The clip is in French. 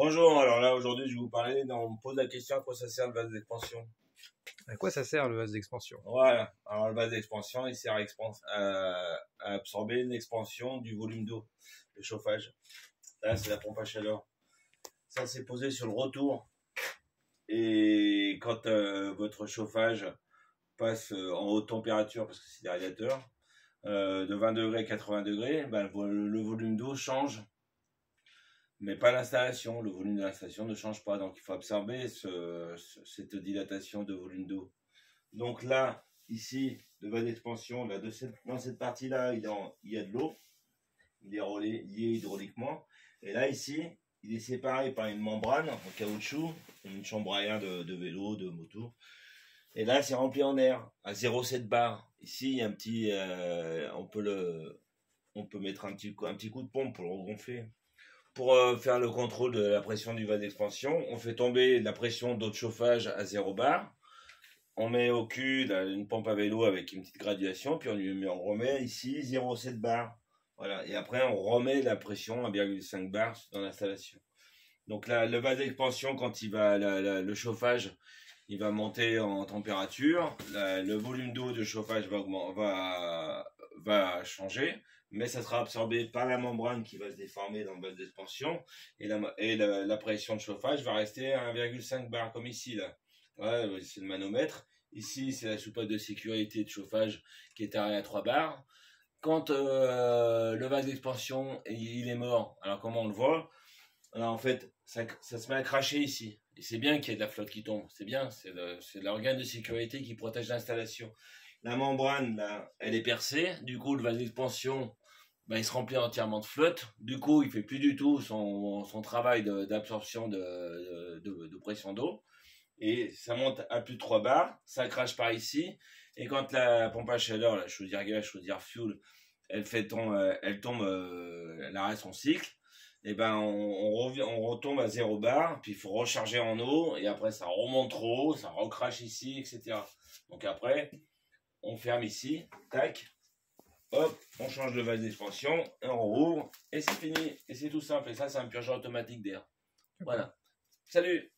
Bonjour, alors là aujourd'hui je vais vous parler, on me pose la question à quoi ça sert le vase d'expansion. À quoi ça sert le vase d'expansion? Voilà, alors le vase d'expansion il sert à absorber l'expansion du volume d'eau, le chauffage. Là c'est la pompe à chaleur. Ça c'est posé sur le retour et quand votre chauffage passe en haute température, parce que c'est des radiateurs, de 20 degrés à 80 degrés, ben, le volume d'eau change. Mais pas l'installation, le volume de l'installation ne change pas, donc il faut absorber cette dilatation de volume d'eau. Donc là, ici, le vase d'expansion, dans cette partie-là, il y a de l'eau, il est lié hydrauliquement, et là, ici, il est séparé par une membrane en caoutchouc, une chambre à air de vélo, de moto, et là, c'est rempli en air, à 0,7 bar. Ici, il y a un petit, on peut mettre un petit coup de pompe pour le regonfler. Pour faire le contrôle de la pression du vase d'expansion, on fait tomber la pression d'eau de chauffage à 0 bar. On met au cul une pompe à vélo avec une petite graduation, puis on remet ici 0,7 bar. Voilà. Et après, on remet la pression à 1,5 bar dans l'installation. Donc là, le vase d'expansion, quand il va, le chauffage, il va monter en température. Le volume d'eau de chauffage va changer, mais ça sera absorbé par la membrane qui va se déformer dans le vase d'expansion, et la pression de chauffage va rester à 1,5 bar, comme ici là. Ouais, c'est le manomètre. Ici, c'est la soupape de sécurité de chauffage qui est arrêtée à 3 bars. Quand le vase d'expansion il est mort, alors comment on le voit? Alors en fait, ça se met à cracher ici. Et c'est bien qu'il y ait de la flotte qui tombe. C'est bien, c'est l'organe de sécurité qui protège l'installation. La membrane, là, elle est percée. Du coup, le vase d'expansion, ben, il se remplit entièrement de flotte. Du coup, il fait plus du tout son travail d'absorption de pression d'eau. Et ça monte à plus de 3 bars. Ça crache par ici. Et quand la pompe à chaleur, la chaudière gaz, chaudière fuel, elle tombe, elle arrête son cycle, et ben on retombe à 0 bar, puis il faut recharger en eau, et après ça remonte trop haut, ça recrache ici, etc. Donc après, on ferme ici, tac, hop, on change de vase d'expansion, et on rouvre, et c'est fini. Et c'est tout simple, et ça c'est un purgeur automatique d'air. Voilà. Salut!